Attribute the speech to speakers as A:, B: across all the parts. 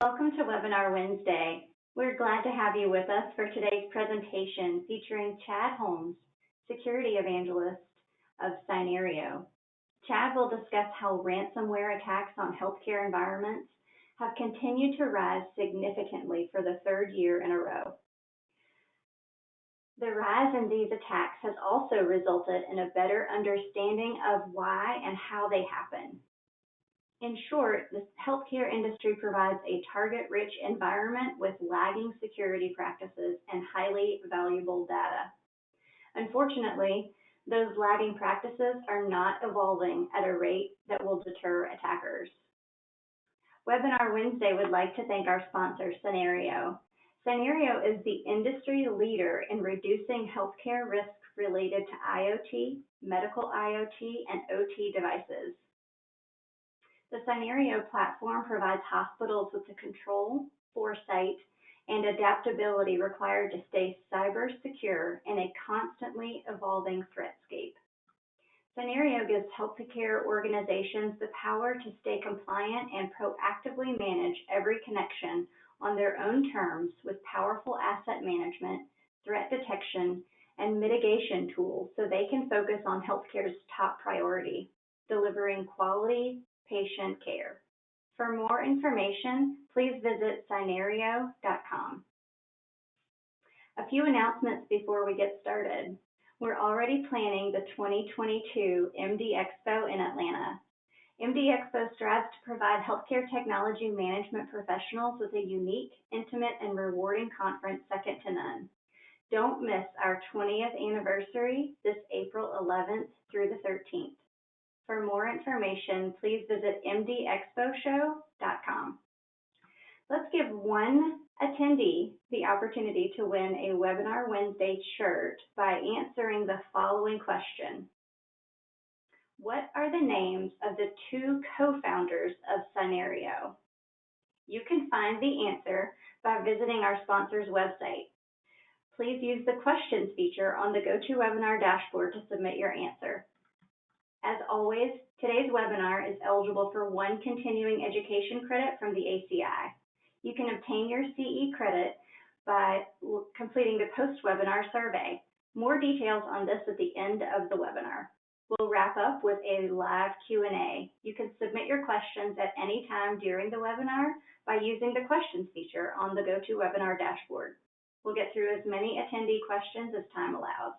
A: Welcome to Webinar Wednesday. We're glad to have you with us for today's presentation featuring Chad Holmes, Security Evangelist of Scenario. Chad will discuss how ransomware attacks on healthcare environments have continued to rise significantly for the third year in a row. The rise in these attacks has also resulted in a better understanding of why and how they happen. In short, the healthcare industry provides a target-rich environment with lagging security practices and highly valuable data. Unfortunately, those lagging practices are not evolving at a rate that will deter attackers. Webinar Wednesday would like to thank our sponsor, Scenario. Scenario is the industry leader in reducing healthcare risks related to IoT, medical IoT, and OT devices. The Scenario platform provides hospitals with the control, foresight, and adaptability required to stay cyber secure in a constantly evolving threatscape. Scenario gives healthcare organizations the power to stay compliant and proactively manage every connection on their own terms with powerful asset management, threat detection, and mitigation tools so they can focus on healthcare's top priority, delivering quality patient care. For more information, please visit scenario.com. A few announcements before we get started. We're already planning the 2022 MD Expo in Atlanta. MD Expo strives to provide healthcare technology management professionals with a unique, intimate, and rewarding conference second to none. Don't miss our 20th anniversary this April 11th through the 13th. For more information, please visit mdexposhow.com. Let's give one attendee the opportunity to win a Webinar Wednesday shirt by answering the following question. What are the names of the two co-founders of Scenario? You can find the answer by visiting our sponsor's website. Please use the questions feature on the GoToWebinar dashboard to submit your answer. As always, today's webinar is eligible for one continuing education credit from the ACI. You can obtain your CE credit by completing the post-webinar survey. More details on this at the end of the webinar. We'll wrap up with a live Q&A. You can submit your questions at any time during the webinar by using the questions feature on the GoToWebinar dashboard. We'll get through as many attendee questions as time allows.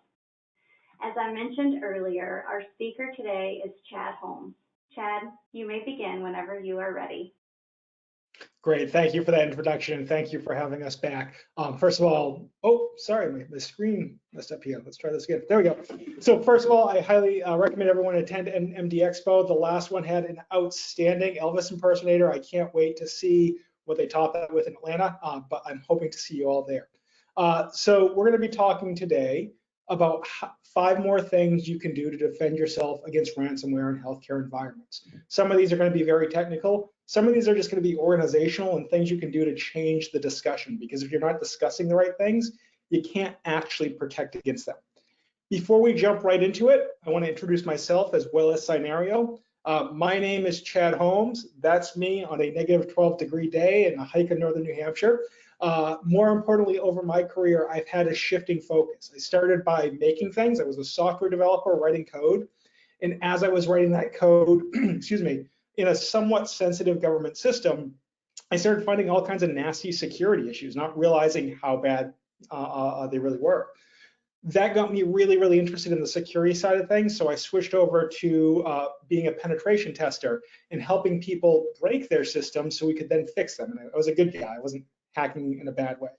A: As I mentioned earlier, our speaker today is Chad Holmes. Chad, you may begin whenever you are ready.
B: Great, thank you for that introduction, and thank you for having us back. First of all, the screen messed up here. Let's try this again. There we go. So first of all, I highly recommend everyone attend MD Expo. The last one had an outstanding Elvis impersonator. I can't wait to see what they topped that with in Atlanta, but I'm hoping to see you all there. So we're going to be talking today about 5 more things you can do to defend yourself against ransomware in healthcare environments. Some of these are going to be very technical. Some of these are just going to be organizational and things you can do to change the discussion, because if you're not discussing the right things, you can't actually protect against them. Before we jump right into it, I want to introduce myself as well as Scenario. My name is Chad Holmes. That's me on a -12-degree day in a hike in northern New Hampshire. More importantly, over my career, I've had a shifting focus. I started by making things. I was a software developer writing code. And as I was writing that code, excuse me, in a somewhat sensitive government system, I started finding all kinds of nasty security issues, not realizing how bad they really were. That got me really, really interested in the security side of things. So I switched over to being a penetration tester and helping people break their systems so we could then fix them. And I was a good guy. I wasn't hacking in a bad way.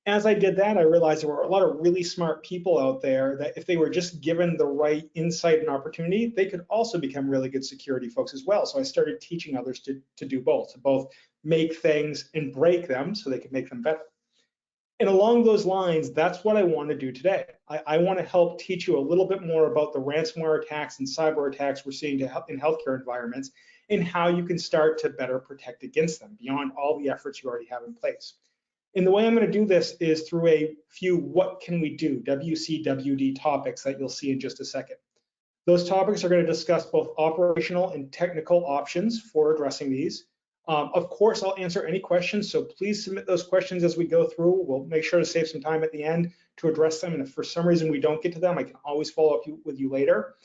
B: As I did that, I realized there were a lot of really smart people out there that if they were just given the right insight and opportunity, they could also become really good security folks as well. So I started teaching others to do both, to both make things and break them so they could make them better. And along those lines, that's what I want to do today. I want to help teach you a little bit more about the ransomware attacks and cyber attacks we're seeing in healthcare environments and how you can start to better protect against them beyond all the efforts you already have in place. And the way I'm going to do this is through a few what can we do, WCWD topics that you'll see in just a second. Those topics are going to discuss both operational and technical options for addressing these. Of course, I'll answer any questions, so please submit those questions as we go through. We'll make sure to save some time at the end to address them, and if for some reason we don't get to them, I can always follow up with you later.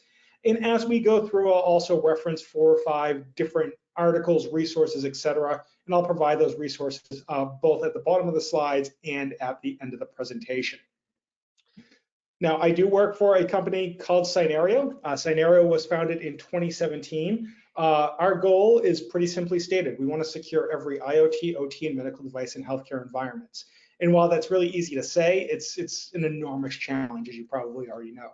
B: And as we go through, I'll also reference 4 or 5 different articles, resources, etc., and I'll provide those resources both at the bottom of the slides and at the end of the presentation. Now, I do work for a company called Scenario. Scenario was founded in 2017. Our goal is pretty simply stated. We want to secure every IoT, OT, and medical device in healthcare environments. And while that's really easy to say, it's an enormous challenge, as you probably already know.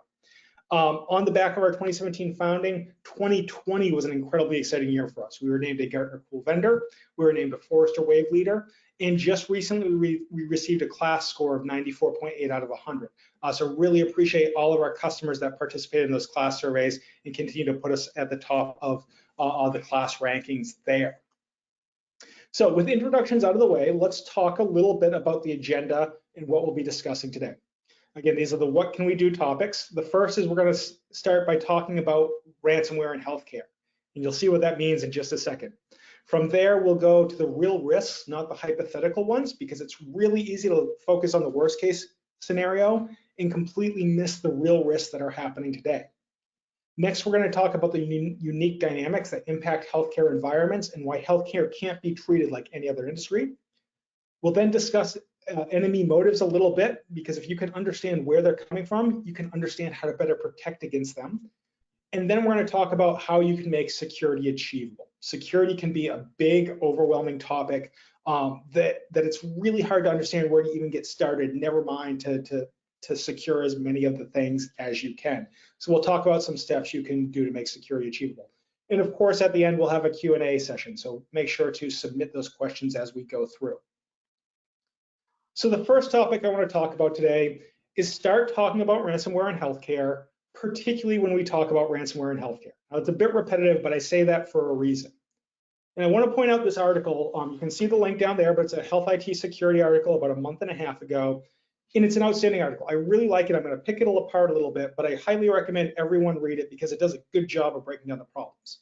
B: On the back of our 2017 founding, 2020 was an incredibly exciting year for us. We were named a Gartner Cool Vendor, we were named a Forrester Wave Leader, and just recently we received a class score of 94.8 out of 100. So really appreciate all of our customers that participated in those class surveys and continue to put us at the top of the class rankings there. So with introductions out of the way, let's talk a little bit about the agenda and what we'll be discussing today. Again, these are the what can we do topics. The first is we're going to start by talking about ransomware in healthcare. And you'll see what that means in just a second. From there, we'll go to the real risks, not the hypothetical ones, because it's really easy to focus on the worst case scenario and completely miss the real risks that are happening today. Next, we're going to talk about the unique dynamics that impact healthcare environments and why healthcare can't be treated like any other industry. We'll then discuss enemy motives a little bit, because if you can understand where they're coming from, you can understand how to better protect against them. And then we're going to talk about how you can make security achievable. Security can be a big, overwhelming topic that it's really hard to understand where to even get started, never mind to secure as many of the things as you can. So we'll talk about some steps you can do to make security achievable. And of course, at the end, we'll have a Q&A session. So make sure to submit those questions as we go through. So the first topic I want to talk about today is start talking about ransomware in healthcare, particularly when we talk about ransomware in healthcare. Now, it's a bit repetitive, but I say that for a reason. And I want to point out this article. You can see the link down there, but it's a health IT security article about a month and a half ago. And it's an outstanding article. I really like it. I'm going to pick it all apart a little bit, but I highly recommend everyone read it because it does a good job of breaking down the problems.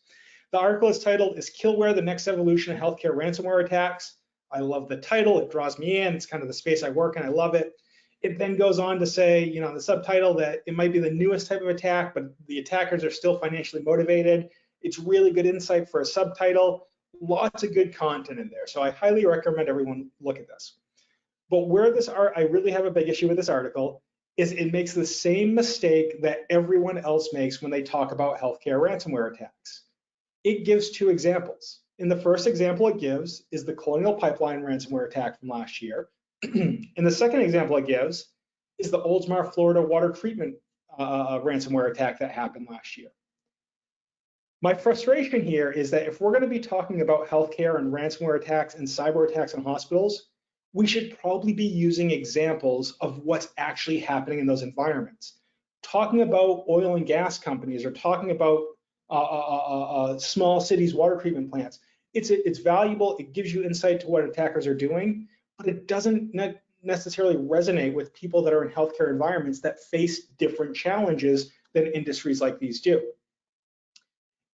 B: The article is titled, "Is Killware the Next Evolution of Healthcare Ransomware Attacks?" I love the title. It draws me in. It's kind of the space I work in. I love it. It then goes on to say, you know, the subtitle that it might be the newest type of attack, but the attackers are still financially motivated. It's really good insight for a subtitle. Lots of good content in there. So I highly recommend everyone look at this. But where I really have a big issue with this article is it makes the same mistake that everyone else makes when they talk about healthcare ransomware attacks. It gives 2 examples. And the first example it gives is the Colonial Pipeline ransomware attack from last year. And the second example it gives is the Oldsmar, Florida water treatment ransomware attack that happened last year. My frustration here is that if we're going to be talking about healthcare and ransomware attacks and cyber attacks in hospitals, we should probably be using examples of what's actually happening in those environments. Talking about oil and gas companies or talking about small cities water treatment plants, it's valuable. It gives you insight to what attackers are doing, but it doesn't necessarily resonate with people that are in healthcare environments that face different challenges than industries like these do.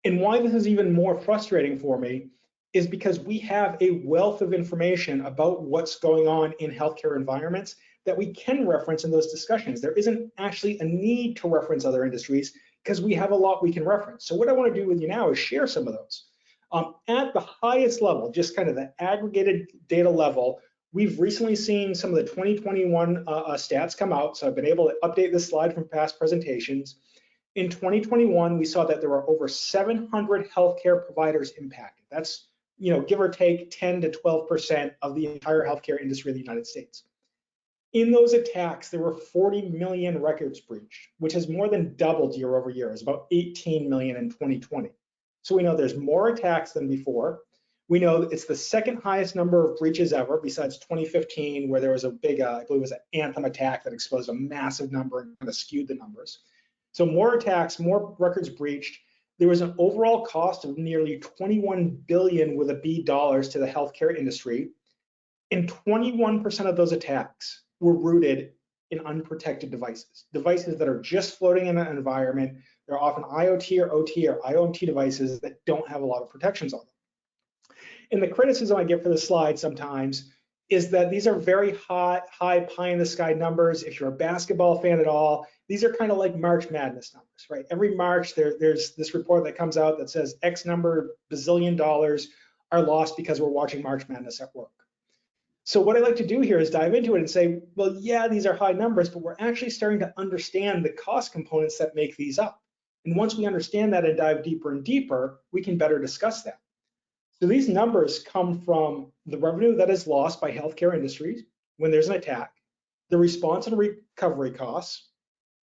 B: And why this is even more frustrating for me is because we have a wealth of information about what's going on in healthcare environments that we can reference in those discussions. There isn't actually a need to reference other industries because we have a lot we can reference. So what I want to do with you now is share some of those. At the highest level, just kind of the aggregated data level, we've recently seen some of the 2021 stats come out. So I've been able to update this slide from past presentations. In 2021, we saw that there were over 700 healthcare providers impacted. That's, you know, give or take 10 to 12% of the entire healthcare industry in the United States. In those attacks, there were 40 million records breached, which has more than doubled year over year. It's about 18 million in 2020. So we know there's more attacks than before. We know it's the second highest number of breaches ever, besides 2015, where there was a big, I believe it was an Anthem attack that exposed a massive number and kind of skewed the numbers. So more attacks, more records breached. There was an overall cost of nearly 21 billion with a B dollars to the healthcare industry, and 21% of those attacks were rooted in unprotected devices that are just floating in an environment. They're often IoT or OT or IoT devices that don't have a lot of protections on them. And the criticism I get for this slide sometimes is that these are very high pie in the sky numbers. If you're a basketball fan at all, these are kind of like March Madness numbers, right? Every March there's this report that comes out that says X number bazillion dollars are lost because we're watching March Madness at work. So what I like to do here is dive into it and say, well, yeah, these are high numbers, but we're actually starting to understand the cost components that make these up. And once we understand that and dive deeper and deeper, we can better discuss that. So these numbers come from the revenue that is lost by healthcare industries when there's an attack, the response and recovery costs,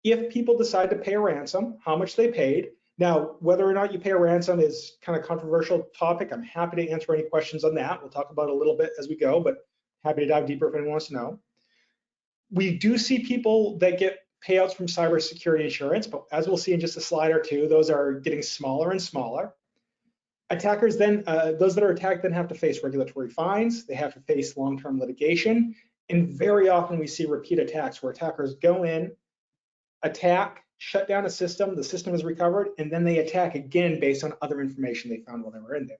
B: if people decide to pay a ransom, how much they paid. Now, whether or not you pay a ransom is kind of a controversial topic. I'm happy to answer any questions on that. We'll talk about it a little bit as we go, but happy to dive deeper if anyone wants to know. We do see people that get payouts from cybersecurity insurance, but as we'll see in just a slide or two, those are getting smaller and smaller. Attackers then, those that are attacked then have to face regulatory fines, they have to face long-term litigation, and very often we see repeat attacks where attackers go in, attack, shut down a system, the system is recovered, and then they attack again based on other information they found while they were in there.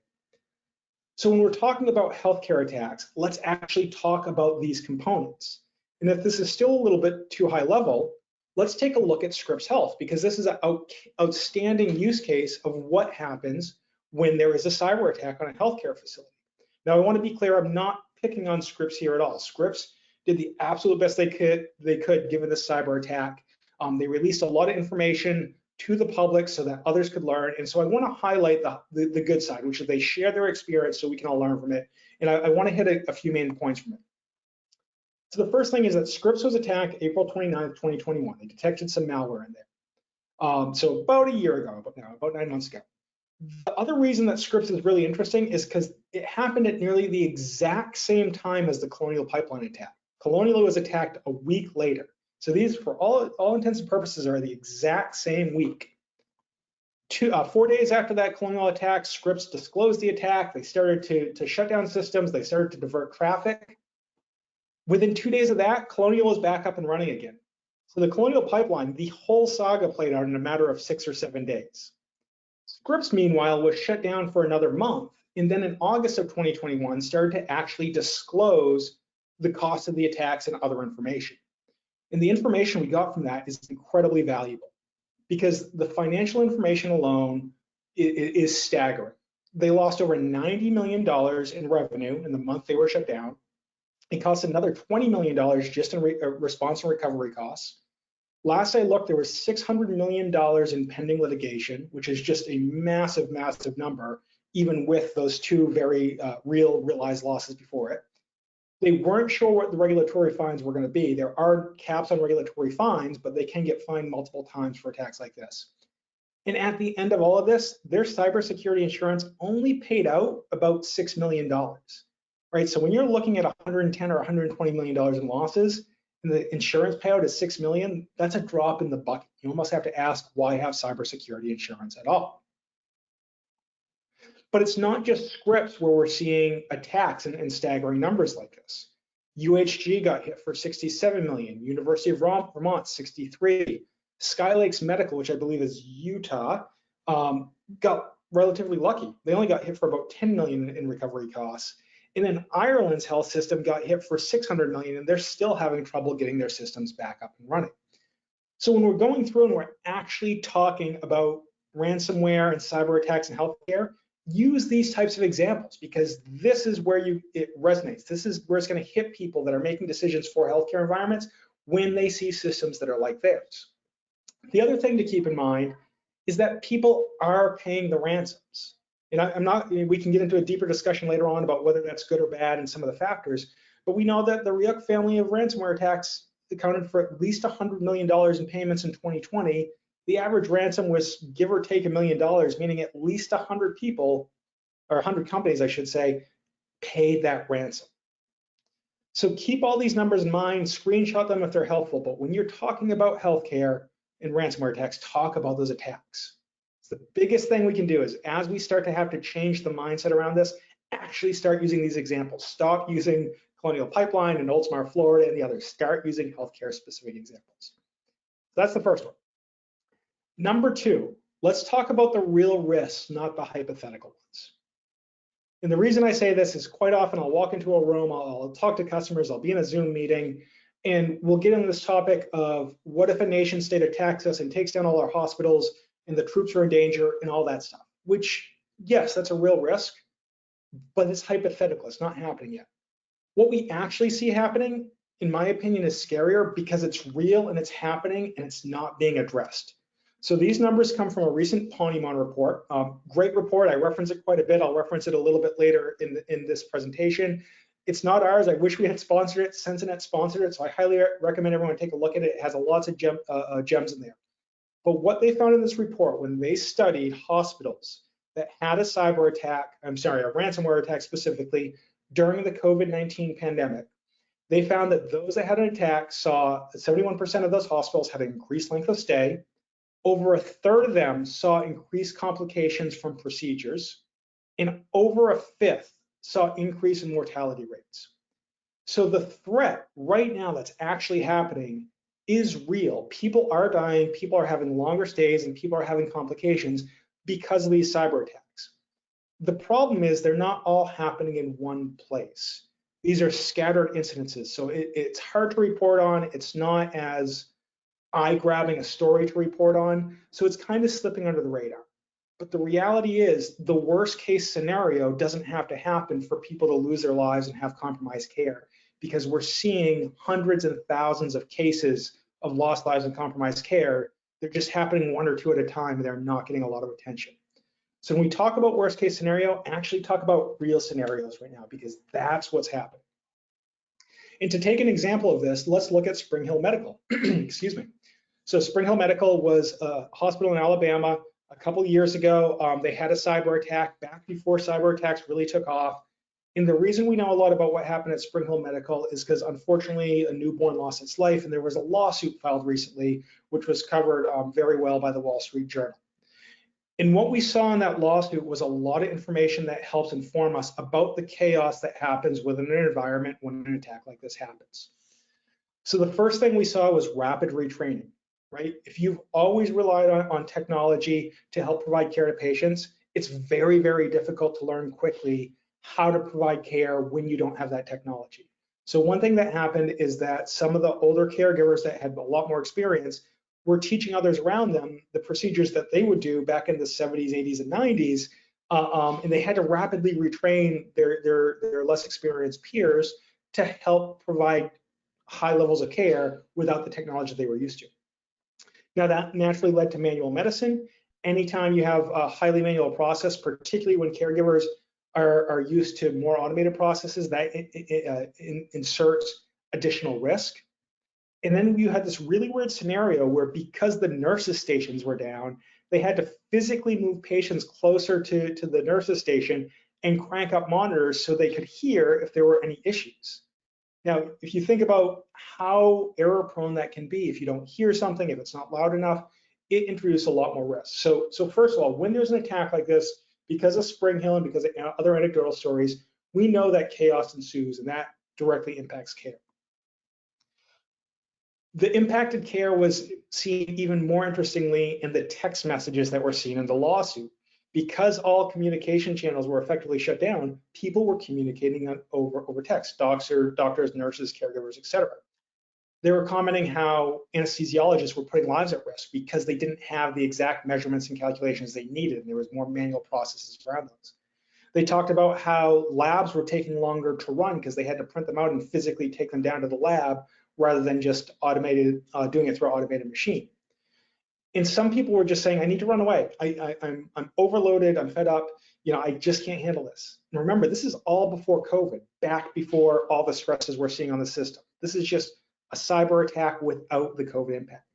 B: So when we're talking about healthcare attacks, let's actually talk about these components. And if this is still a little bit too high level, let's take a look at Scripps Health, because this is an outstanding use case of what happens when there is a cyber attack on a healthcare facility. Now, I want to be clear, I'm not picking on Scripps here at all. Scripps did the absolute best they could given the cyber attack. They released a lot of information to the public so that others could learn. And so I want to highlight the good side, which is they share their experience so we can all learn from it. And I want to hit a few main points from it. So the first thing is that Scripps was attacked April 29th, 2021. They detected some malware in there. So about a year ago, about 9 months ago. The other reason that Scripps is really interesting is because it happened at nearly the exact same time as the Colonial Pipeline attack. Colonial was attacked a week later. So these, for all intents and purposes, are the exact same week. 4 days after that Colonial attack, Scripps disclosed the attack. They started to shut down systems. They started to divert traffic. Within 2 days of that, Colonial was back up and running again. So the Colonial Pipeline, the whole saga played out in a matter of 6 or 7 days. Scripps, meanwhile, was shut down for another month, and then in August of 2021 started to actually disclose the cost of the attacks and other information. And the information we got from that is incredibly valuable because the financial information alone is staggering. They lost over $90 million in revenue in the month they were shut down. It cost another $20 million just in response and recovery costs. Last I looked, there was $600 million in pending litigation, which is just a massive, massive number, even with those two very realized losses before it. They weren't sure what the regulatory fines were going to be. There are caps on regulatory fines, but they can get fined multiple times for attacks like this. And at the end of all of this, their cybersecurity insurance only paid out about $6 million, right? So when you're looking at 110 or $120 million in losses, and the insurance payout is $6 million, that's a drop in the bucket. You almost have to ask, why have cybersecurity insurance at all? But it's not just Scripps where we're seeing attacks and staggering numbers like this. UHG got hit for $67 million, University of Vermont, 63. Skylakes Medical, which I believe is Utah, got relatively lucky. They only got hit for about $10 million in recovery costs. And then Ireland's health system got hit for $600 million, and they're still having trouble getting their systems back up and running. So when we're going through and we're actually talking about ransomware and cyber attacks in healthcare, use these types of examples because this is where it resonates. This is where it's going to hit people that are making decisions for healthcare environments when they see systems that are like theirs. The other thing to keep in mind is that people are paying the ransoms. And we can get into a deeper discussion later on about whether that's good or bad and some of the factors, but we know that the Ryuk family of ransomware attacks accounted for at least $100 million in payments in 2020. The average ransom was give or take $1 million, meaning at least 100 people, or 100 companies, I should say, paid that ransom. So keep all these numbers in mind, screenshot them if they're helpful, but when you're talking about healthcare and ransomware attacks, talk about those attacks. The biggest thing we can do is as we start to have to change the mindset around this, actually start using these examples. Stop using Colonial Pipeline and Oldsmar, Florida, and the others. Start using healthcare specific examples. That's the first one. Number two, let's talk about the real risks, not the hypothetical ones. And the reason I say this is quite often I'll walk into a room, I'll talk to customers, I'll be in a Zoom meeting, and we'll get into this topic of what if a nation state attacks us and takes down all our hospitals and the troops are in danger and all that stuff, which, yes, that's a real risk, but it's hypothetical, it's not happening yet. What we actually see happening, in my opinion, is scarier because it's real and it's happening and it's not being addressed. So these numbers come from a recent Ponemon report. Great report, I reference it quite a bit. I'll reference it a little bit later in this presentation. It's not ours. I wish we had sponsored it. Sensinet sponsored it, so I highly recommend everyone take a look at it. It has lots of gems in there. But what they found in this report, when they studied hospitals that had a cyber attack, a ransomware attack specifically, during the COVID-19 pandemic, they found that those that had an attack saw 71% of those hospitals had an increased length of stay. Over a third of them saw increased complications from procedures, and over a fifth saw increase in mortality rates. So the threat right now that's actually happening is real. People are dying, people are having longer stays, and people are having complications because of these cyber attacks. The problem is they're not all happening in one place. These are scattered incidences, so it's hard to report on. It's not as eye-grabbing a story to report on, so it's kind of slipping under the radar. But the reality is the worst case scenario doesn't have to happen for people to lose their lives and have compromised care, because we're seeing hundreds and thousands of cases of lost lives and compromised care. They're just happening one or two at a time, and they're not getting a lot of attention. So when we talk about worst case scenario, actually talk about real scenarios right now, because that's what's happening. And to take an example of this, let's look at Springhill Medical. Excuse me. So Springhill Medical was a hospital in Alabama a couple years ago. They had a cyber attack back before cyber attacks really took off. And the reason we know a lot about what happened at Springhill Medical is because unfortunately a newborn lost its life, and there was a lawsuit filed recently, which was covered very well by the Wall Street Journal. And what we saw in that lawsuit was a lot of information that helps inform us about the chaos that happens within an environment when an attack like this happens. So the first thing we saw was rapid retraining, right? If you've always relied on technology to help provide care to patients, it's very, very difficult to learn quickly how to provide care when you don't have that technology. So one thing that happened is that some of the older caregivers that had a lot more experience were teaching others around them the procedures that they would do back in the 70s, 80s, and 90s, and they had to rapidly retrain their less experienced peers to help provide high levels of care without the technology they were used to. Now that naturally led to manual medicine. Anytime you have a highly manual process, particularly when caregivers are used to more automated processes, that inserts additional risk. And then you had this really weird scenario where, because the nurses' stations were down, they had to physically move patients closer to the nurses' station and crank up monitors so they could hear if there were any issues. Now, if you think about how error prone that can be, if you don't hear something, if it's not loud enough, it introduces a lot more risk. So first of all, when there's an attack like this, because of Springhill and because of other anecdotal stories, we know that chaos ensues, and that directly impacts care. The impacted care was seen even more interestingly in the text messages that were seen in the lawsuit. Because all communication channels were effectively shut down, people were communicating over text, doctors, nurses, caregivers, etc. They were commenting how anesthesiologists were putting lives at risk because they didn't have the exact measurements and calculations they needed, and there was more manual processes around those. They talked about how labs were taking longer to run because they had to print them out and physically take them down to the lab rather than just doing it through an automated machine. And some people were just saying, I need to run away. I'm overloaded, I'm fed up, I just can't handle this. And remember, this is all before COVID, back before all the stresses we're seeing on the system. This is just a cyber attack without the COVID impact.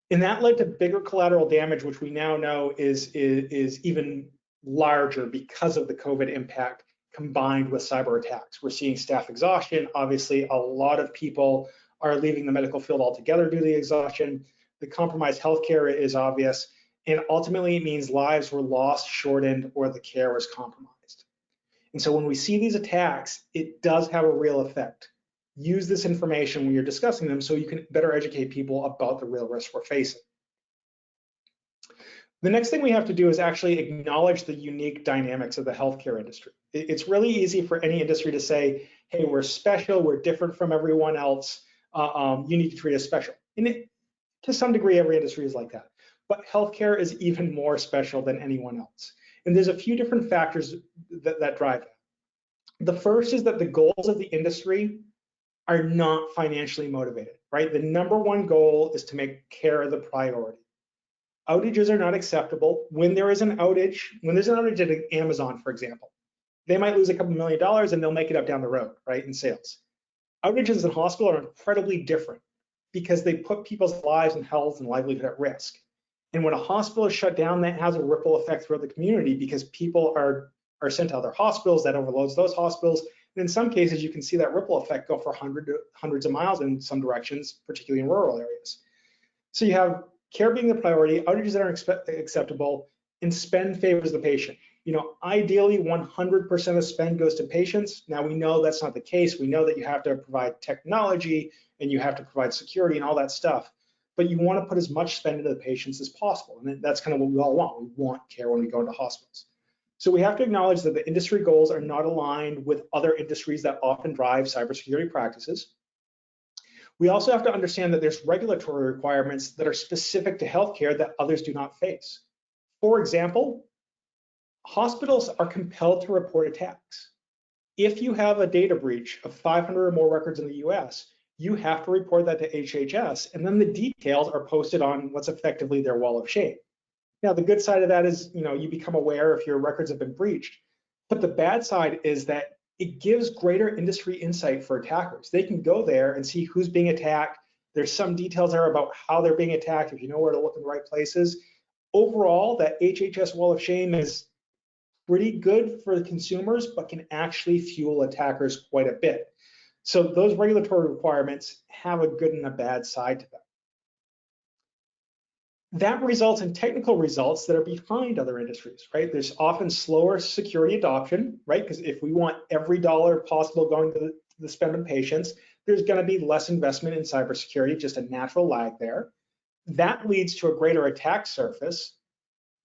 B: And that led to bigger collateral damage, which we now know is even larger because of the COVID impact combined with cyber attacks. We're seeing staff exhaustion. Obviously, a lot of people are leaving the medical field altogether due to the exhaustion. The compromised healthcare is obvious, and ultimately it means lives were lost, shortened, or the care was compromised. And so when we see these attacks, it does have a real effect. Use this information when you're discussing them so you can better educate people about the real risks we're facing. The next thing we have to do is actually acknowledge the unique dynamics of the healthcare industry. It's really easy for any industry to say, hey, we're special, we're different from everyone else, you need to treat us special. And to some degree, every industry is like that. But healthcare is even more special than anyone else. And there's a few different factors that drive that. The first is that the goals of the industry are not financially motivated, right? The number one goal is to make care the priority. Outages are not acceptable. When there's an outage at Amazon, for example, they might lose a couple $1 million and they'll make it up down the road, right, in sales. Outages in hospital are incredibly different because they put people's lives and health and livelihood at risk. And when a hospital is shut down, that has a ripple effect throughout the community because people are sent to other hospitals, that overloads those hospitals. And in some cases, you can see that ripple effect go for hundreds of miles in some directions, particularly in rural areas. So you have care being the priority, outages that aren't acceptable, and spend favors the patient. You know, ideally 100% of spend goes to patients. Now we know that's not the case. We know that you have to provide technology and you have to provide security and all that stuff, but you want to put as much spend into the patients as possible. And that's kind of what we all want. We want care when we go into hospitals. So we have to acknowledge that the industry goals are not aligned with other industries that often drive cybersecurity practices. We also have to understand that there's regulatory requirements that are specific to healthcare that others do not face. For example, hospitals are compelled to report attacks. If you have a data breach of 500 or more records in the US, you have to report that to HHS, and then the details are posted on what's effectively their wall of shame. Now, the good side of that is, you know, you become aware if your records have been breached, but the bad side is that it gives greater industry insight for attackers. They can go there and see who's being attacked. There's some details there about how they're being attacked if you know where to look in the right places. Overall, that HHS wall of shame is pretty good for the consumers, but can actually fuel attackers quite a bit. So those regulatory requirements have a good and a bad side to them. That results in technical results that are behind other industries, right? There's often slower security adoption, right? Because if we want every dollar possible going to the spend on patients, there's going to be less investment in cybersecurity, just a natural lag there. That leads to a greater attack surface,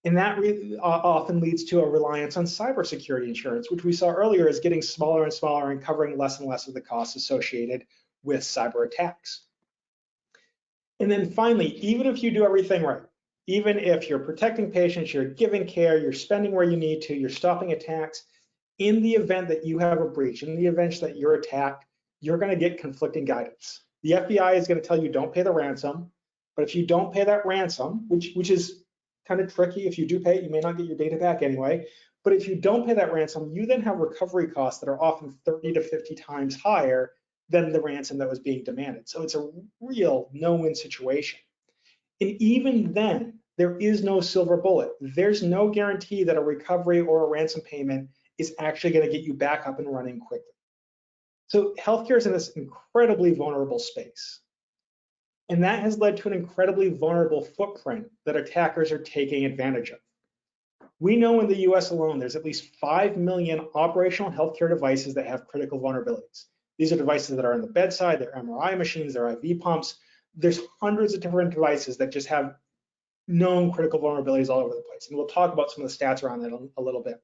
B: and that often leads to a reliance on cybersecurity insurance, which we saw earlier is getting smaller and smaller and covering less and less of the costs associated with cyber attacks. And then finally, even if you do everything right, even if you're protecting patients, you're giving care, you're spending where you need to, you're stopping attacks, in the event that you have a breach, in the event that you're attacked, you're going to get conflicting guidance. The FBI is going to tell you don't pay the ransom, but if you don't pay that ransom, which is kind of tricky, if you do pay it, you may not get your data back anyway, but if you don't pay that ransom, you then have recovery costs that are often 30 to 50 times higher than the ransom that was being demanded. So it's a real no-win situation. And even then, there is no silver bullet. There's no guarantee that a recovery or a ransom payment is actually going to get you back up and running quickly. So healthcare is in this incredibly vulnerable space. And that has led to an incredibly vulnerable footprint that attackers are taking advantage of. We know in the US alone, there's at least 5 million operational healthcare devices that have critical vulnerabilities. These are devices that are on the bedside, they're MRI machines, they're IV pumps. There's hundreds of different devices that just have known critical vulnerabilities all over the place. And we'll talk about some of the stats around that a little bit.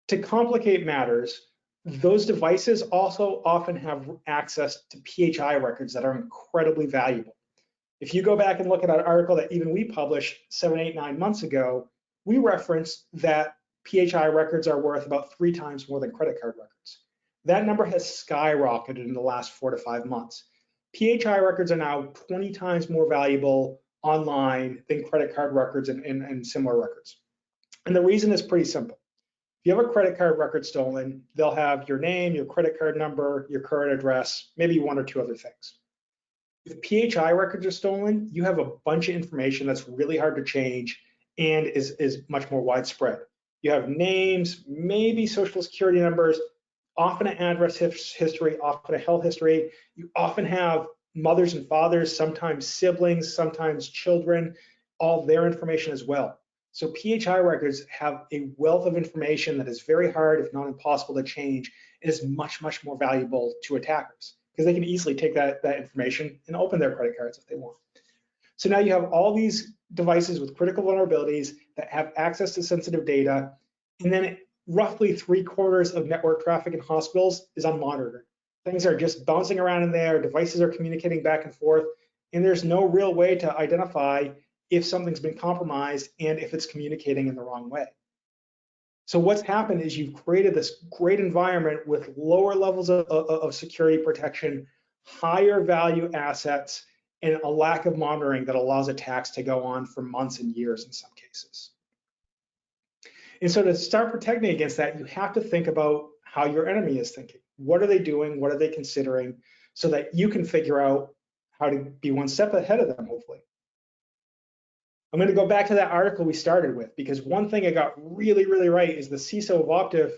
B: To complicate matters, those devices also often have access to PHI records that are incredibly valuable. If you go back and look at an article that even we published 7, 8, 9 months ago, we referenced that PHI records are worth about 3 times more than credit card records. That number has skyrocketed in the last 4 to 5 months. PHI records are now 20 times more valuable online than credit card records and similar records. And the reason is pretty simple. If you have a credit card record stolen, they'll have your name, your credit card number, your current address, maybe 1 or 2 other things. If PHI records are stolen, you have a bunch of information that's really hard to change and is much more widespread. You have names, maybe social security numbers, often an address history, often a health history. You often have mothers and fathers, sometimes siblings, sometimes children, all their information as well. So PHI records have a wealth of information that is very hard, if not impossible to change, and is much, much more valuable to attackers because they can easily take that information and open their credit cards if they want. So now you have all these devices with critical vulnerabilities that have access to sensitive data, and then roughly 3/4 of network traffic in hospitals is unmonitored. Things are just bouncing around in there, devices are communicating back and forth, and there's no real way to identify if something's been compromised and if it's communicating in the wrong way. So what's happened is you've created this great environment with lower levels of security protection, higher value assets, and a lack of monitoring that allows attacks to go on for months and years in some cases. And so to start protecting against that, you have to think about how your enemy is thinking. What are they doing? What are they considering? So that you can figure out how to be one step ahead of them, hopefully. I'm going to go back to that article we started with, because one thing I got really, really right is the CISO of Optiv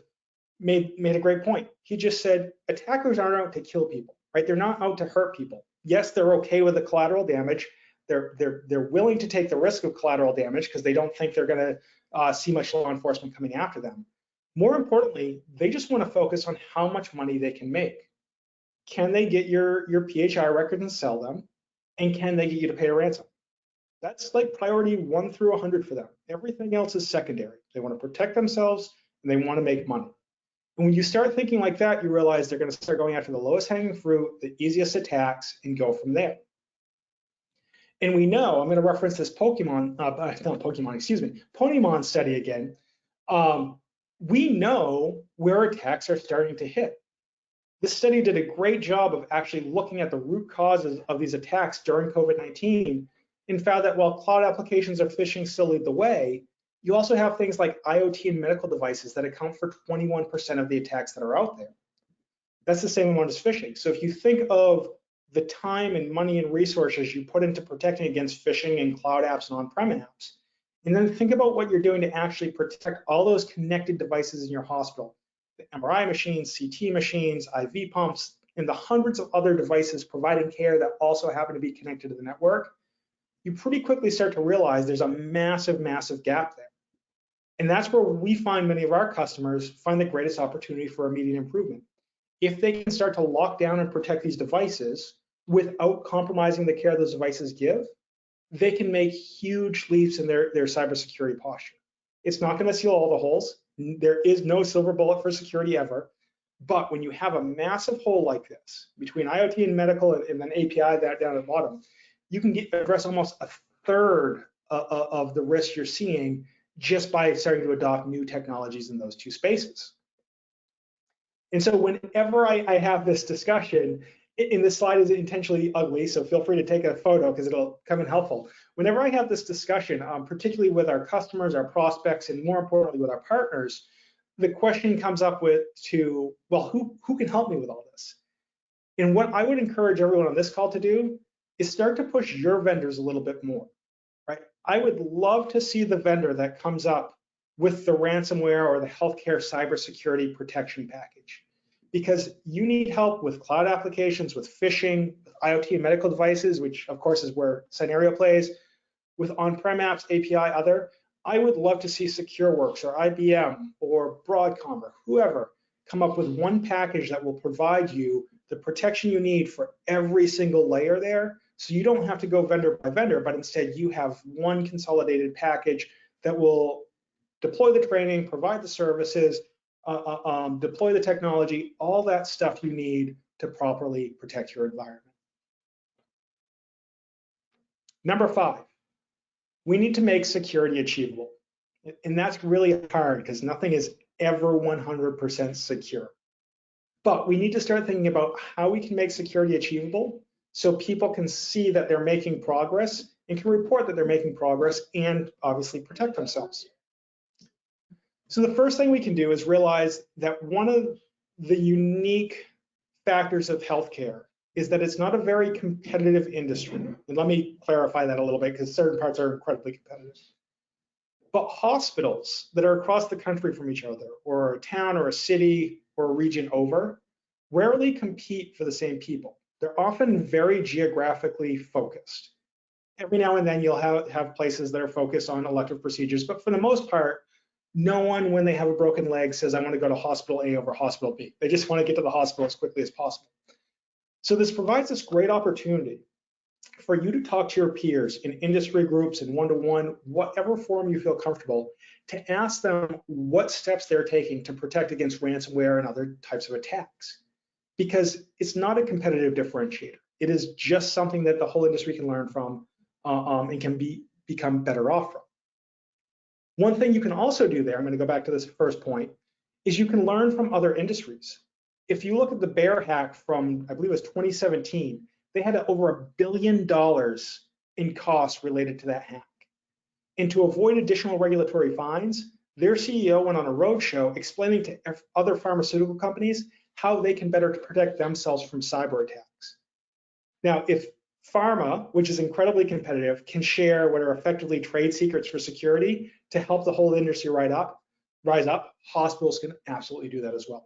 B: made a great point. He just said, attackers aren't out to kill people, right? They're not out to hurt people. Yes, they're okay with the collateral damage. They're willing to take the risk of collateral damage because they don't think they're going to see much law enforcement coming after them. More importantly, they just want to focus on how much money they can make. Can they get your PHI records and sell them? And can they get you to pay a ransom? That's like priority 1 through 100 for them. Everything else is secondary. They want to protect themselves and they want to make money. And when you start thinking like that, you realize they're going to start going after the lowest hanging fruit, the easiest attacks, and go from there. And we know, I'm going to reference this Pokemon study again. We know where attacks are starting to hit. This study did a great job of actually looking at the root causes of these attacks during COVID-19 and found that while cloud applications of phishing still lead the way, you also have things like IoT and medical devices that account for 21% of the attacks that are out there. That's the same amount as phishing. So if you think of the time and money and resources you put into protecting against phishing and cloud apps and on-prem apps, and then think about what you're doing to actually protect all those connected devices in your hospital, the MRI machines, CT machines, IV pumps, and the hundreds of other devices providing care that also happen to be connected to the network, you pretty quickly start to realize there's a massive, massive gap there. And that's where we find many of our customers find the greatest opportunity for immediate improvement. If they can start to lock down and protect these devices without compromising the care those devices give, they can make huge leaps in their cybersecurity posture. It's not going to seal all the holes. There is no silver bullet for security ever. But when you have a massive hole like this between IoT and medical and then API that down at the bottom, you can address almost a third of the risk you're seeing just by starting to adopt new technologies in those two spaces. And so whenever I have this discussion, and this slide is intentionally ugly, so feel free to take a photo because it'll come in helpful. Whenever I have this discussion, particularly with our customers, our prospects, and more importantly with our partners, the question comes up well, who can help me with all this? And what I would encourage everyone on this call to do is start to push your vendors a little bit more, right? I would love to see the vendor that comes up with the ransomware or the healthcare cybersecurity protection package, because you need help with cloud applications, with phishing, with IoT and medical devices, which of course is where Scenario plays, with on-prem apps, API, other. I would love to see SecureWorks or IBM or Broadcom or whoever come up with one package that will provide you the protection you need for every single layer there, so you don't have to go vendor by vendor, but instead you have one consolidated package that will deploy the training, provide the services, deploy the technology, all that stuff you need to properly protect your environment. Number 5, we need to make security achievable. And that's really hard because nothing is ever 100% secure. But we need to start thinking about how we can make security achievable so people can see that they're making progress and can report that they're making progress and obviously protect themselves. So the first thing we can do is realize that one of the unique factors of healthcare is that it's not a very competitive industry. And let me clarify that a little bit because certain parts are incredibly competitive. But hospitals that are across the country from each other, or a town or a city or a region over, rarely compete for the same people. They're often very geographically focused. Every now and then you'll have places that are focused on elective procedures, but for the most part, no one, when they have a broken leg, says, I want to go to hospital A over hospital B. They just want to get to the hospital as quickly as possible. So this provides this great opportunity for you to talk to your peers in industry groups and one-to-one, whatever form you feel comfortable, to ask them what steps they're taking to protect against ransomware and other types of attacks. Because it's not a competitive differentiator. It is just something that the whole industry can learn from and can become better off from. One thing you can also do there, I'm going to go back to this first point, is you can learn from other industries. If you look at the bear hack from, I believe it was 2017, they had over $1 billion in costs related to that hack. And to avoid additional regulatory fines, their CEO went on a roadshow explaining to other pharmaceutical companies how they can better protect themselves from cyber attacks. Now, if pharma, which is incredibly competitive, can share what are effectively trade secrets for security to help the whole industry rise up, hospitals can absolutely do that as well.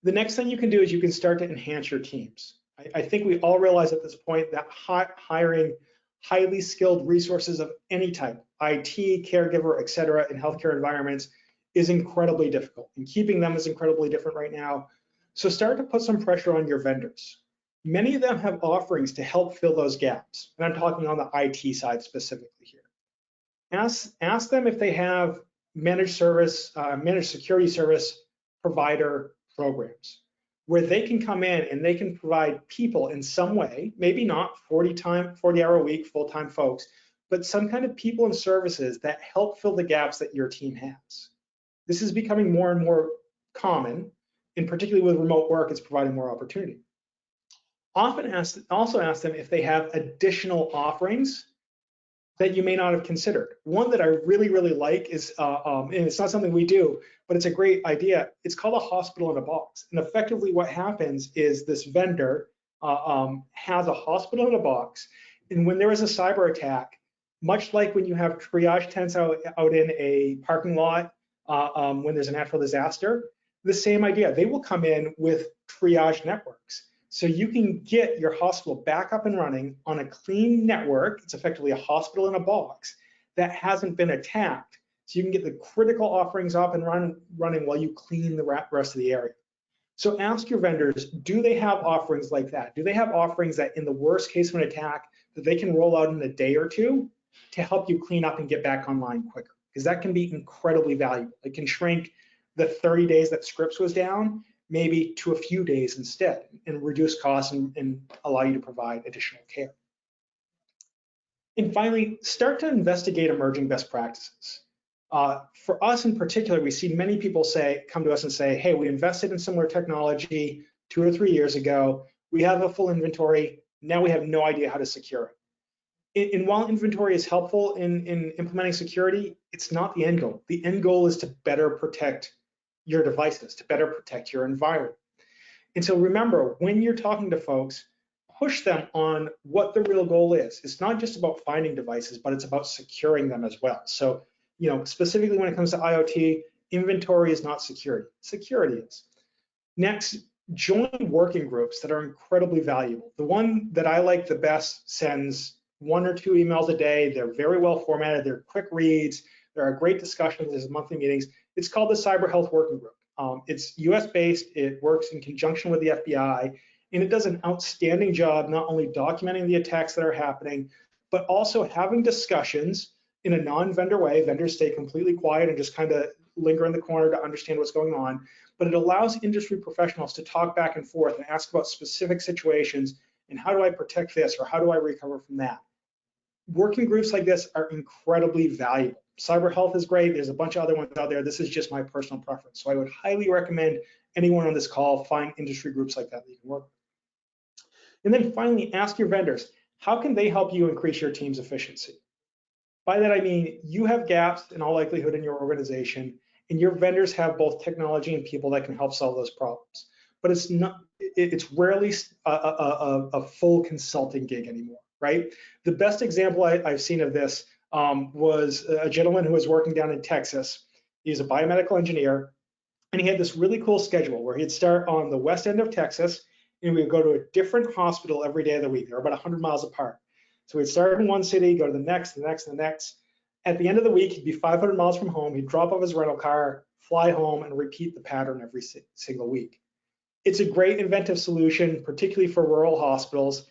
B: The next thing you can do is you can start to enhance your teams. I think we all realize at this point that hiring highly skilled resources of any type, IT, caregiver, et cetera, in healthcare environments is incredibly difficult, and keeping them is incredibly different right now. So start to put some pressure on your vendors. Many of them have offerings to help fill those gaps, and I'm talking on the IT side specifically here. Ask them if they have managed security service provider programs where they can come in and they can provide people in some way, maybe not 40-hour a week full-time folks, but some kind of people and services that help fill the gaps that your team has. This is becoming more and more common, and particularly with remote work, it's providing more opportunity. Also ask them if they have additional offerings that you may not have considered. One that I really, really like is, and it's not something we do, but it's a great idea. It's called a hospital in a box. And effectively what happens is this vendor has a hospital in a box. And when there is a cyber attack, much like when you have triage tents out in a parking lot when there's a natural disaster, the same idea. They will come in with triage networks. So you can get your hospital back up and running on a clean network. It's effectively a hospital in a box that hasn't been attacked. So you can get the critical offerings up and running while you clean the rest of the area. So ask your vendors, do they have offerings like that? Do they have offerings that in the worst case of an attack that they can roll out in a day or two to help you clean up and get back online quicker? Because that can be incredibly valuable. It can shrink the 30 days that Scripps was down maybe to a few days instead, and reduce costs and allow you to provide additional care. And finally, start to investigate emerging best practices. For us in particular, we see many people come to us and say, hey, we invested in similar technology 2 or 3 years ago. We have a full inventory. Now we have no idea how to secure it. And while inventory is helpful in implementing security, it's not the end goal. The end goal is to better protect your devices, to better protect your environment. And so remember, when you're talking to folks, push them on what the real goal is. It's not just about finding devices, but it's about securing them as well. So, specifically when it comes to IoT, inventory is not security. Security is. Next, join working groups that are incredibly valuable. The one that I like the best sends 1 or 2 emails a day. They're very well formatted. They're quick reads. There are great discussions. There's monthly meetings. It's called the Cyber Health Working Group. It's US-based. It works in conjunction with the FBI, and it does an outstanding job not only documenting the attacks that are happening, but also having discussions in a non-vendor way. Vendors stay completely quiet and just kind of linger in the corner to understand what's going on. But it allows industry professionals to talk back and forth and ask about specific situations and how do I protect this or how do I recover from that. Working groups like this are incredibly valuable. Cyber health is great. There's a bunch of other ones out there. This is just my personal preference. So I would highly recommend anyone on this call find industry groups like that you can work with. And then finally, ask your vendors, how can they help you increase your team's efficiency? By that, I mean, you have gaps in all likelihood in your organization, and your vendors have both technology and people that can help solve those problems. But it's rarely a full consulting gig anymore, right? The best example I've seen of this was a gentleman who was working down in Texas. He's a biomedical engineer, and he had this really cool schedule where he'd start on the west end of Texas, and we would go to a different hospital every day of the week. They're about 100 miles apart. So we'd start in one city, go to the next, the next, the next. At the end of the week, he'd be 500 miles from home. He'd drop off his rental car, fly home, and repeat the pattern every single week. It's a great inventive solution, particularly for rural hospitals.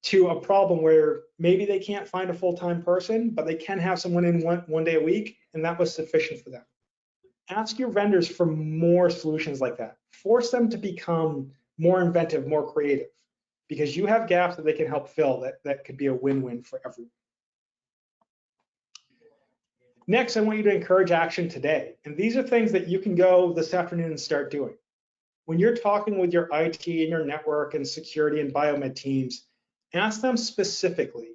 B: to a problem where maybe they can't find a full-time person, but they can have someone in one day a week, and that was sufficient for them. Ask your vendors for more solutions like that. Force them to become more inventive, more creative, because you have gaps that they can help fill that could be a win-win for everyone. Next, I want you to encourage action today. And these are things that you can go this afternoon and start doing. When you're talking with your IT and your network and security and biomed teams, ask them specifically,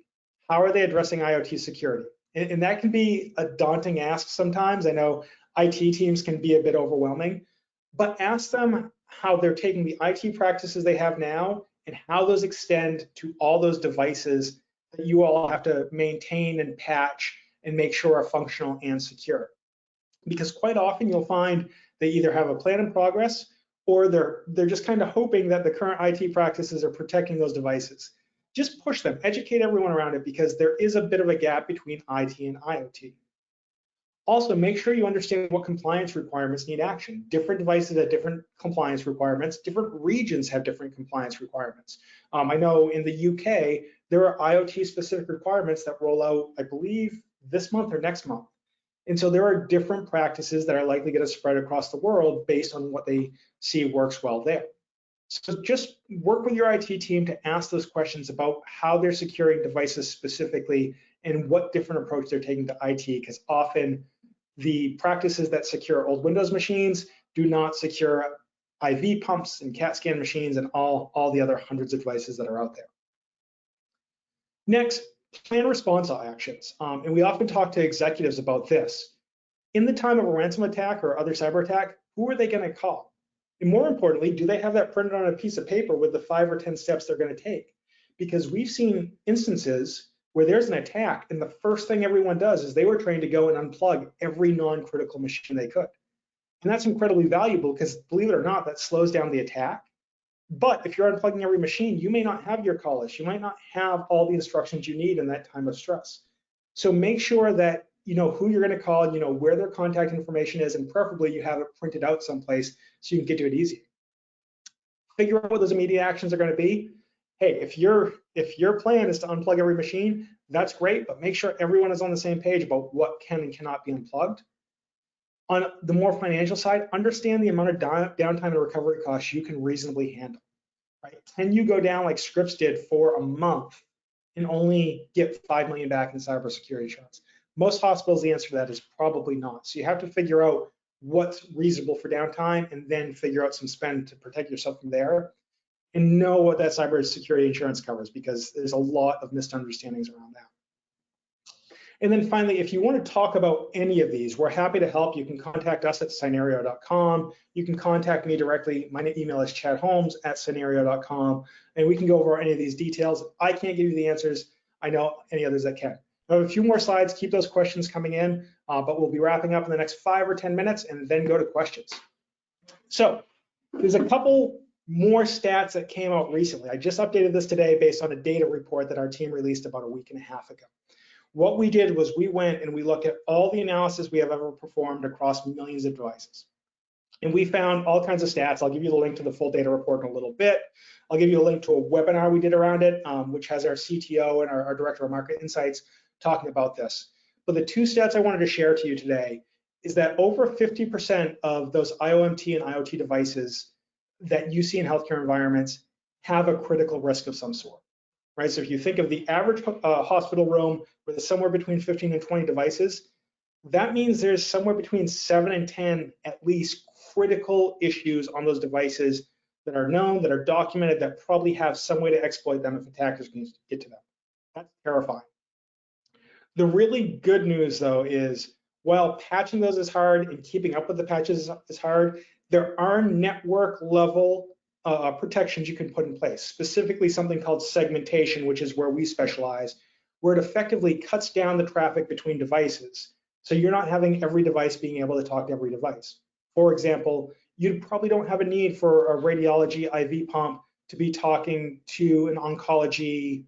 B: how are they addressing IoT security? And that can be a daunting ask sometimes. I know IT teams can be a bit overwhelming, but ask them how they're taking the IT practices they have now and how those extend to all those devices that you all have to maintain and patch and make sure are functional and secure. Because quite often you'll find they either have a plan in progress or they're just kind of hoping that the current IT practices are protecting those devices. Just push them, educate everyone around it, because there is a bit of a gap between IT and IoT. Also, make sure you understand what compliance requirements need action. Different devices have different compliance requirements. Different regions have different compliance requirements. I know in the UK, there are IoT-specific requirements that roll out, I believe, this month or next month. And so there are different practices that are likely going to spread across the world based on what they see works well there. So just work with your IT team to ask those questions about how they're securing devices specifically and what different approach they're taking to IT, because often the practices that secure old Windows machines do not secure IV pumps and CAT scan machines and all the other hundreds of devices that are out there. Next, plan response actions. And we often talk to executives about this. In the time of a ransom attack or other cyber attack, who are they going to call? And more importantly, do they have that printed on a piece of paper with the 5 or 10 steps they're going to take? Because we've seen instances where there's an attack and the first thing everyone does is they were trained to go and unplug every non-critical machine they could. And that's incredibly valuable because, believe it or not, that slows down the attack. But if you're unplugging every machine, you may not have your call list. You might not have all the instructions you need in that time of stress. So make sure that you know who you're going to call, you know where their contact information is, and preferably you have it printed out someplace so you can get to it easy. Figure out what those immediate actions are going to be. Hey, if your plan is to unplug every machine, that's great, but make sure everyone is on the same page about what can and cannot be unplugged. On the more financial side, understand the amount of downtime and recovery costs you can reasonably handle. Right? Can you go down like Scripps did for a month and only get $5 million back in cybersecurity insurance? Most hospitals, the answer to that is probably not. So you have to figure out what's reasonable for downtime and then figure out some spend to protect yourself from there, and know what that cybersecurity insurance covers, because there's a lot of misunderstandings around that. And then finally, if you want to talk about any of these, we're happy to help. You can contact us at scenario.com. You can contact me directly. My email is chadholmes@scenario.com, and we can go over any of these details. I can't give you the answers. I know any others that can. I have a few more slides. Keep those questions coming in, but we'll be wrapping up in the next 5 or 10 minutes and then go to questions. So there's a couple more stats that came out recently. I just updated this today based on a data report that our team released about a week and a half ago. What we did was we went and we looked at all the analysis we have ever performed across millions of devices. And we found all kinds of stats. I'll give you the link to the full data report in a little bit. I'll give you a link to a webinar we did around it, which has our CTO and our Director of Market Insights talking about this. But the 2 stats I wanted to share to you today is that over 50% of those IoMT and IoT devices that you see in healthcare environments have a critical risk of some sort. Right? So if you think of the average hospital room where there's somewhere between 15 and 20 devices, that means there's somewhere between 7 and 10 at least critical issues on those devices that are known, that are documented, that probably have some way to exploit them if attackers can get to them. That's terrifying. The really good news, though, is while patching those is hard and keeping up with the patches is hard, there are network level protections you can put in place, specifically something called segmentation, which is where we specialize, where it effectively cuts down the traffic between devices. So you're not having every device being able to talk to every device. For example, you probably don't have a need for a radiology IV pump to be talking to an oncology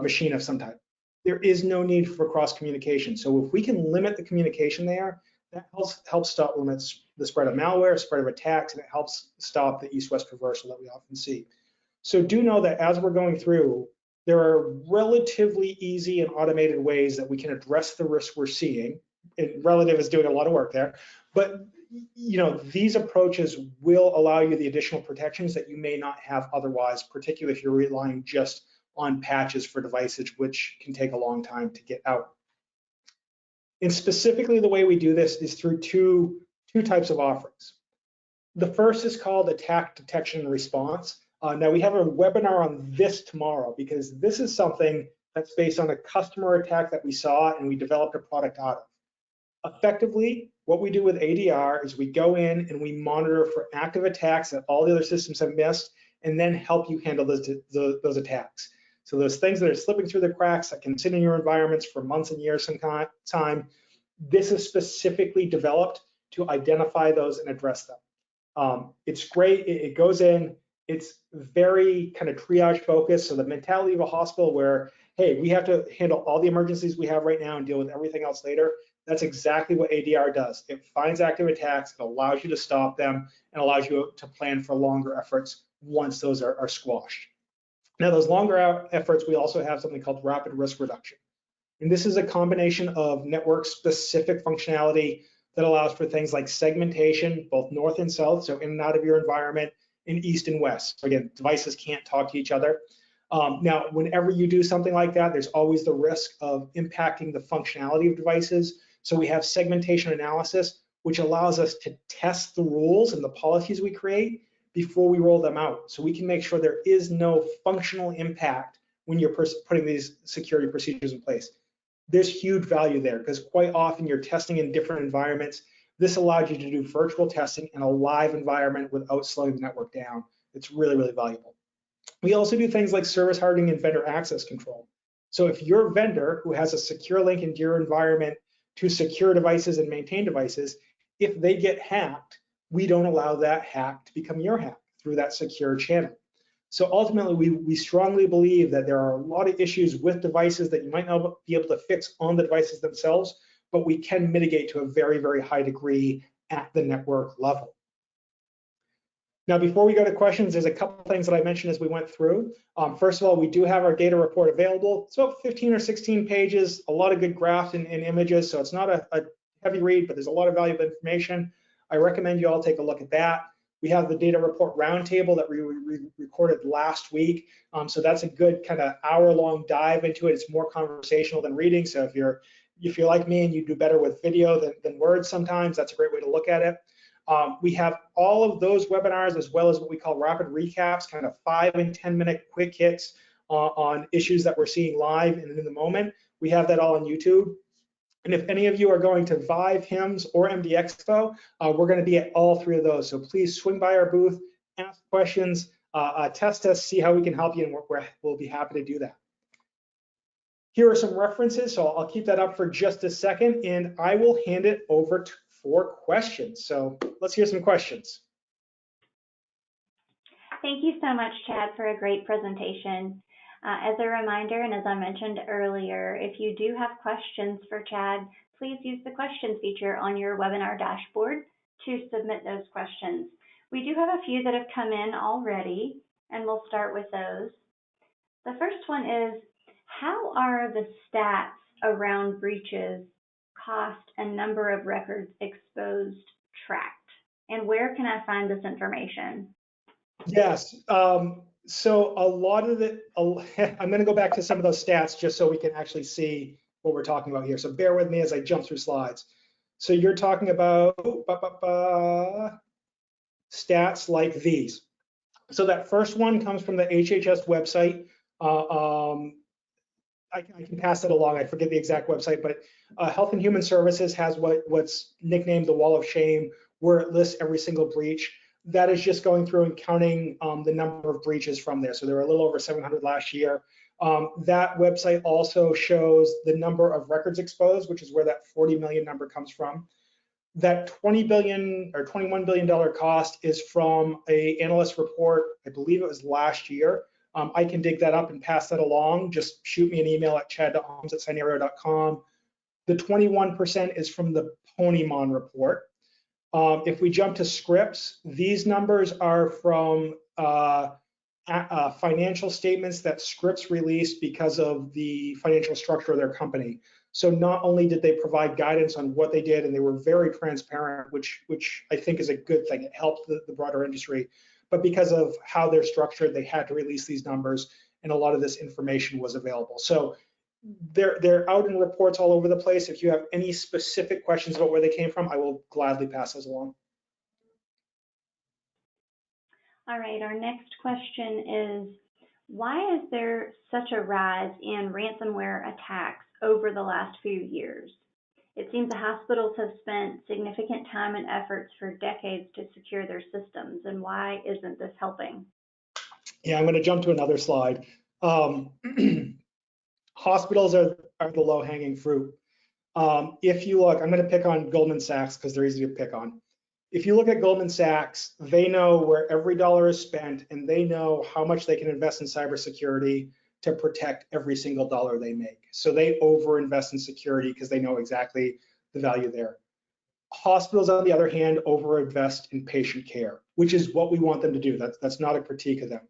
B: machine of some type. There is no need for cross communication. So if we can limit the communication there, that helps stop limits the spread of malware, spread of attacks, and it helps stop the east-west reversal that we often see. So do know that as we're going through, there are relatively easy and automated ways that we can address the risk we're seeing. And Relative is doing a lot of work there, but these approaches will allow you the additional protections that you may not have otherwise, particularly if you're relying just on patches for devices, which can take a long time to get out. And specifically, the way we do this is through two types of offerings. The first is called attack detection and response. Now we have a webinar on this tomorrow because this is something that's based on a customer attack that we saw and we developed a product out of. Effectively, what we do with ADR is we go in and we monitor for active attacks that all the other systems have missed, and then help you handle those attacks. So those things that are slipping through the cracks that can sit in your environments for months and years time, this is specifically developed to identify those and address them. It's great. It goes in. It's very kind of triage focused. So the mentality of a hospital where, hey, we have to handle all the emergencies we have right now and deal with everything else later. That's exactly what ADR does. It finds active attacks, it allows you to stop them, and allows you to plan for longer efforts once those are squashed. Now, those longer efforts, we also have something called rapid risk reduction. And this is a combination of network-specific functionality that allows for things like segmentation, both north and south, so in and out of your environment, in east and west. So again, devices can't talk to each other. Now, whenever you do something like that, there's always the risk of impacting the functionality of devices. So we have segmentation analysis, which allows us to test the rules and the policies we create before we roll them out. So we can make sure there is no functional impact when you're putting these security procedures in place. There's huge value there because quite often you're testing in different environments. This allows you to do virtual testing in a live environment without slowing the network down. It's really, really valuable. We also do things like service hardening and vendor access control. So if your vendor who has a secure link into your environment to secure devices and maintain devices, if they get hacked, we don't allow that hack to become your hack through that secure channel. So ultimately, we strongly believe that there are a lot of issues with devices that you might not be able to fix on the devices themselves, but we can mitigate to a very, very high degree at the network level. Now, before we go to questions, there's a couple things that I mentioned as we went through. First of all, we do have our data report available. It's about 15 or 16 pages, a lot of good graphs and images, so it's not a heavy read, but there's a lot of valuable information. I recommend you all take a look at that. We have the data report roundtable that we recorded last week. So that's a good kind of hour-long dive into it. It's more conversational than reading. So if you're like me and you do better with video than words sometimes, that's a great way to look at it. We have all of those webinars as well as what we call rapid recaps, kind of 5 and 10 minute quick hits on issues that we're seeing live and in the moment. We have that all on YouTube. And if any of you are going to Vive, HIMSS, or MD Expo, we're going to be at all 3 of those. So please swing by our booth, ask questions, test us, see how we can help you, and we'll be happy to do that. Here are some references, so I'll keep that up for just a second, and I will hand it over for questions. So let's hear some questions.
A: Thank you so much, Chad, for a great presentation. As a reminder, and as I mentioned earlier, if you do have questions for Chad, please use the questions feature on your webinar dashboard to submit those questions. We do have a few that have come in already, and we'll start with those. The first one is, how are the stats around breaches, cost, and number of records exposed tracked? And where can I find this information?
B: Yes. So a lot of it, I'm going to go back to some of those stats just so we can actually see what we're talking about here. So bear with me as I jump through slides. So you're talking about stats like these. So that first one comes from the HHS website. I can pass that along. I forget the exact website, but Health and Human Services has what's nicknamed the Wall of Shame, where it lists every single breach. That is just going through and counting the number of breaches from there. So there were a little over 700 last year. That website also shows the number of records exposed, which is where that 40 million number comes from. That 20 billion or $21 billion cost is from an analyst report, I believe it was last year. I can dig that up and pass that along. Just shoot me an email at chad.holmes@scenario.com. The 21% is from the Ponymon report. If we jump to Scripps, these numbers are from financial statements that Scripps released because of the financial structure of their company. So not only did they provide guidance on what they did, and they were very transparent, which I think is a good thing. It helped the broader industry, but because of how they're structured, they had to release these numbers, and a lot of this information was available. So they're out in reports all over the place. If you have any specific questions about where they came from, I will gladly pass those along.
A: All right, our next question is, why is there such a rise in ransomware attacks over the last few years? It seems the hospitals have spent significant time and efforts for decades to secure their systems, and why isn't this helping?
B: Yeah, I'm going to jump to another slide. Hospitals are the low-hanging fruit. If you look, I'm going to pick on Goldman Sachs because they're easy to pick on. If you look at Goldman Sachs, they know where every dollar is spent, and they know how much they can invest in cybersecurity to protect every single dollar they make. So they overinvest in security because they know exactly the value there. Hospitals, on the other hand, overinvest in patient care, which is what we want them to do. That's not a critique of them.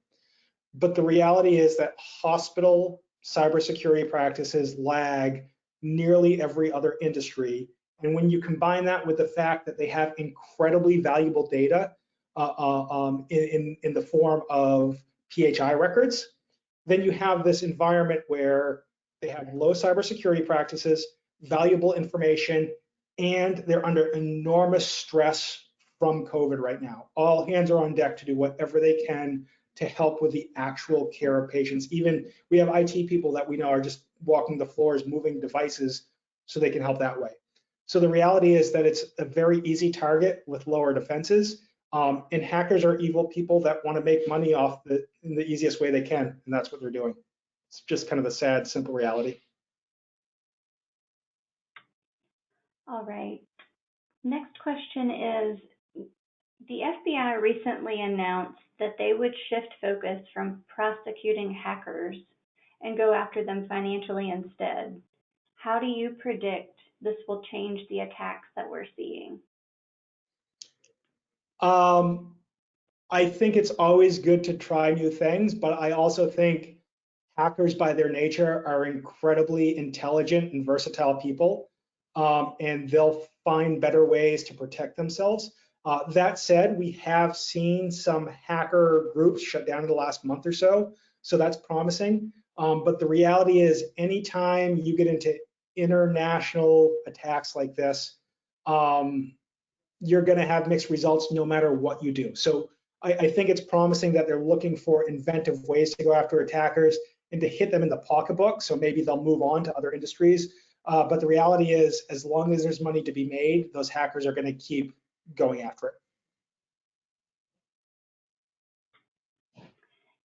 B: But the reality is that hospital cybersecurity practices lag nearly every other industry. And when you combine that with the fact that they have incredibly valuable data in the form of PHI records, then you have this environment where they have low cybersecurity practices, valuable information, and they're under enormous stress from COVID right now. All hands are on deck to do whatever they can to help with the actual care of patients. Even we have IT people that we know are just walking the floors, moving devices so they can help that way. So the reality is that it's a very easy target with lower defenses. And hackers are evil people that want to make money off in the easiest way they can, and that's what they're doing. It's just kind of the sad, simple reality.
A: All right. Next question is, the FBI recently announced that they would shift focus from prosecuting hackers and go after them financially instead. How do you predict this will change the attacks that we're seeing?
B: I think it's always good to try new things, but I also think hackers by their nature are incredibly intelligent and versatile people, and they'll find better ways to protect themselves. That said, we have seen some hacker groups shut down in the last month or so, so that's promising. But the reality is, anytime you get into international attacks like this, you're going to have mixed results no matter what you do. So I think it's promising that they're looking for inventive ways to go after attackers and to hit them in the pocketbook. So maybe they'll move on to other industries. But the reality is, as long as there's money to be made, those hackers are going to keep going after it.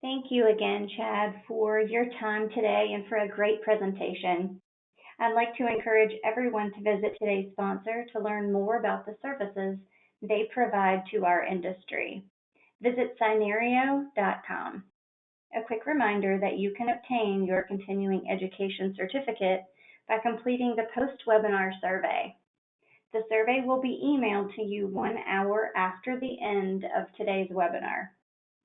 A: Thank you again, Chad, for your time today and for a great presentation. I'd like to encourage everyone to visit today's sponsor to learn more about the services they provide to our industry. Visit Scenario.com. A quick reminder that you can obtain your continuing education certificate by completing the post-webinar survey. The survey will be emailed to you 1 hour after the end of today's webinar.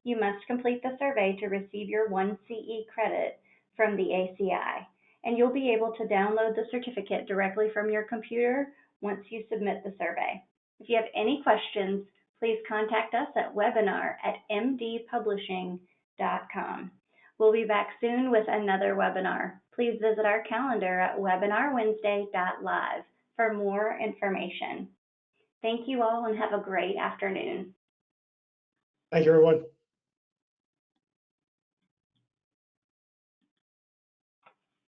A: You must complete the survey to receive your 1 CE credit from the ACI, and you'll be able to download the certificate directly from your computer once you submit the survey. If you have any questions, please contact us at webinar@mdpublishing.com. We'll be back soon with another webinar. Please visit our calendar at webinarwednesday.live for more information. Thank you all and have a great afternoon.
B: Thank you, everyone.